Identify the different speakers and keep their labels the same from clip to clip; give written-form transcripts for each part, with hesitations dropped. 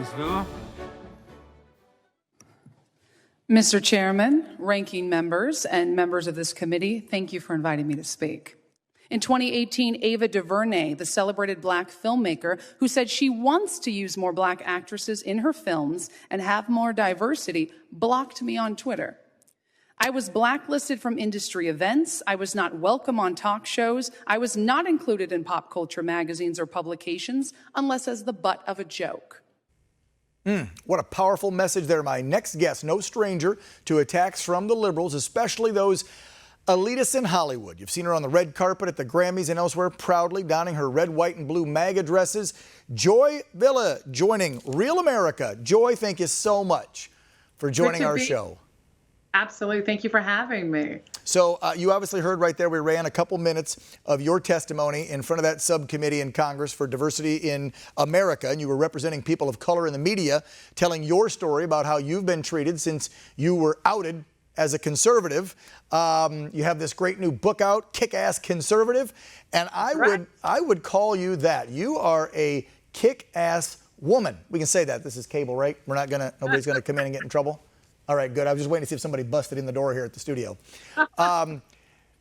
Speaker 1: Ms. Villa.
Speaker 2: Mr. Chairman, ranking members, and members of this committee, thank you for inviting me to speak. In 2018, Ava DuVernay, the celebrated Black filmmaker who said she wants to use more Black actresses in her films and have more diversity, blocked me on Twitter. I was blacklisted from industry events. I was not welcome on talk shows. I was not included in pop culture magazines or publications unless as the butt of a joke.
Speaker 3: What a powerful message there. My next guest, no stranger to attacks from the liberals, especially those elitists in Hollywood. You've seen her on the red carpet at the Grammys and elsewhere, proudly donning her red, white, and blue MAGA dresses. Joy Villa joining Real America. Joy, thank you so much for joining our show.
Speaker 2: Absolutely. Thank you for having me.
Speaker 3: So you obviously heard right there, we ran a couple minutes of your testimony in front of that subcommittee in Congress for diversity in America, and you were representing people of color in the media, telling your story about how you've been treated since you were outed as a conservative. You have this great new book out, Kickass Conservative, and I would call you that. You are a kick-ass woman. We can say that. This is cable, right? Nobody's gonna come in and get in trouble. All right, good. I was just waiting to see if somebody busted in the door here at the studio.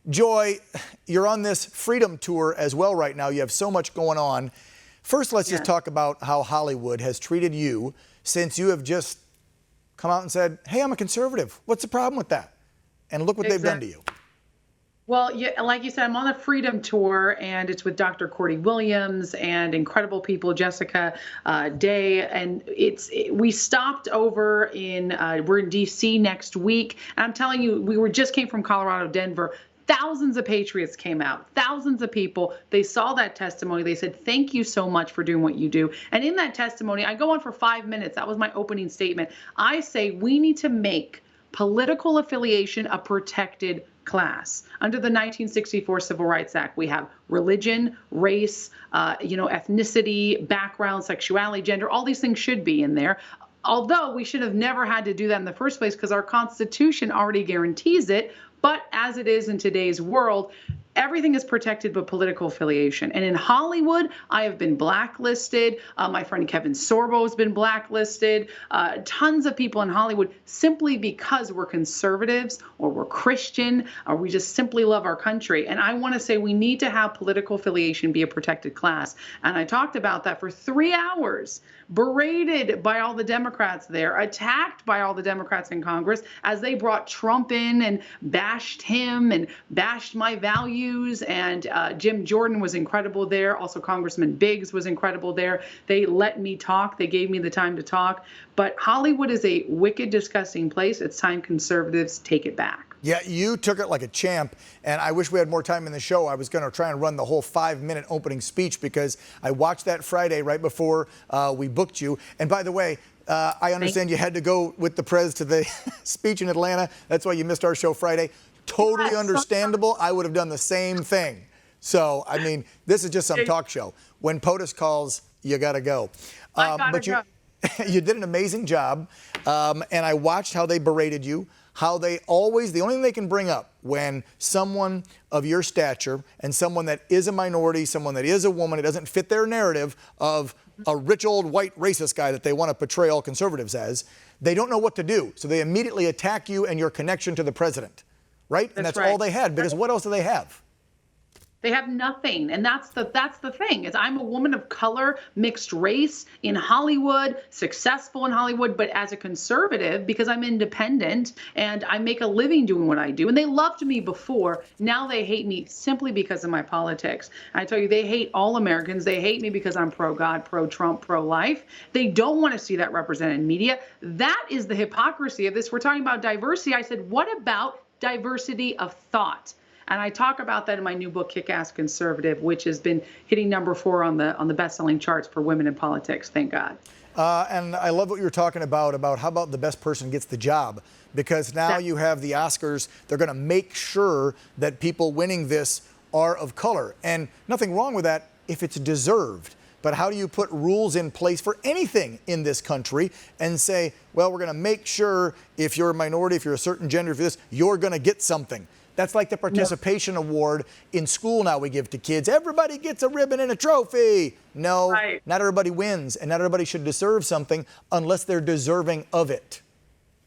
Speaker 3: Joy, you're on this freedom tour as well right now. You have so much going on. First, let's just talk about how Hollywood has treated you since you have just come out and said, hey, I'm a conservative. What's the problem with that? And look what they've done to you.
Speaker 2: Well, yeah, like you said, I'm on a freedom tour, and it's with Dr. Cordy Williams and incredible people, Jessica Day, and we stopped over in we're in D.C. next week. And I'm telling you, just came from Colorado, Denver. Thousands of patriots came out, thousands of people. They saw that testimony. They said, thank you so much for doing what you do. And in that testimony, I go on for 5 minutes. That was my opening statement. I say we need to make political affiliation a protected class. Under the 1964 Civil Rights Act, we have religion, race, ethnicity, background, sexuality, gender. All these things should be in there. Although we should have never had to do that in the first place because our Constitution already guarantees it. But as it is in today's world, everything is protected but political affiliation. And in Hollywood, I have been blacklisted. My friend Kevin Sorbo has been blacklisted. Tons of people in Hollywood simply because we're conservatives or we're Christian or we just simply love our country. And I want to say we need to have political affiliation be a protected class. And I talked about that for 3 hours, berated by all the Democrats there, attacked by all the Democrats in Congress as they brought Trump in and bashed him and bashed my values. And Jim Jordan was incredible there. Also, Congressman Biggs was incredible there. They let me talk. They gave me the time to talk. But Hollywood is a wicked, disgusting place. It's time conservatives take it back.
Speaker 3: Yeah, you took it like a champ, and I wish we had more time in the show. I was going to try and run the whole 5-minute opening speech because I watched that Friday right before we booked you. And by the way, I understand you had to go with the prez to the speech in Atlanta. That's why you missed our show Friday. Totally understandable. I would have done the same thing. So, I mean, this is just some talk show. When POTUS calls, you got to go. But you did an amazing job. And I watched how they berated you, how they always, the only thing they can bring up when someone of your stature and someone that is a minority, someone that is a woman, it doesn't fit their narrative of a rich old white racist guy that they want to portray all conservatives as, they don't know what to do. So they immediately attack you and your connection to the president. Right? And that's all they had, because what else do they have?
Speaker 2: They have nothing. And that's the thing, is I'm a woman of color, mixed race in Hollywood, successful in Hollywood, but as a conservative, because I'm independent and I make a living doing what I do. And they loved me before. Now they hate me simply because of my politics. I tell you, they hate all Americans. They hate me because I'm pro-God, pro-Trump, pro-life. They don't want to see that represented in media. That is the hypocrisy of this. We're talking about diversity. I said, what about diversity of thought? And I talk about that in my new book, Kick-Ass Conservative, which has been hitting #4 on the best-selling charts for women in politics. Thank God.
Speaker 3: And I love what you were talking about how about the best person gets the job? Because now you have the Oscars. They're going to make sure that people winning this are of color. And nothing wrong with that if it's deserved. But how do you put rules in place for anything in this country and say, well, we're going to make sure if you're a minority, if you're a certain gender, if you're this, you're going to get something? That's like the participation award in school now we give to kids. Everybody gets a ribbon and a trophy. No, not everybody wins, and not everybody should deserve something unless they're deserving of it.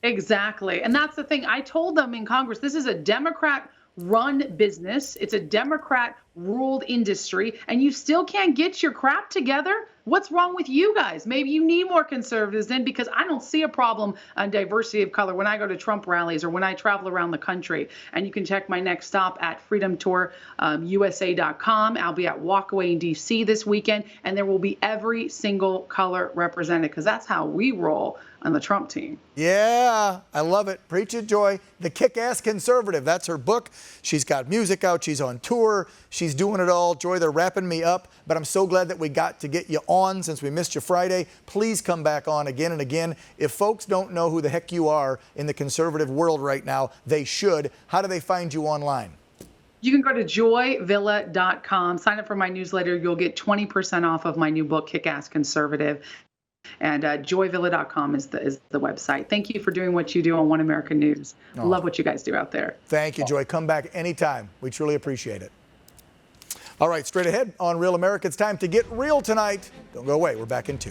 Speaker 2: Exactly. And that's the thing. I told them in Congress, this is a Democrat-run business. It's a Democrat-ruled industry, and you still can't get your crap together. What's wrong with you guys? Maybe you need more conservatives in, because I don't see a problem on diversity of color when I go to Trump rallies or when I travel around the country. And you can check my next stop at freedomtourusa.com. I'll be at Walkaway in D.C. this weekend, and there will be every single color represented, because that's how we roll on the Trump team.
Speaker 3: Yeah, I love it. Preach it, Joy. The Kickass Conservative. That's her book. She's got music out. She's on tour. She's doing it all. Joy, they're wrapping me up, but I'm so glad that we got to get you on since we missed you Friday. Please come back on again and again. If folks don't know who the heck you are in the conservative world right now, they should. How do they find you online?
Speaker 2: You can go to joyvilla.com. Sign up for my newsletter. You'll get 20% off of my new book, Kickass Conservative. And joyvilla.com is the website. Thank you for doing what you do on One American News. Love what you guys do out there.
Speaker 3: Thank you, Joy. Come back anytime. We truly appreciate it. All right, straight ahead on Real America, it's time to get real tonight. Don't go away. We're back in 2.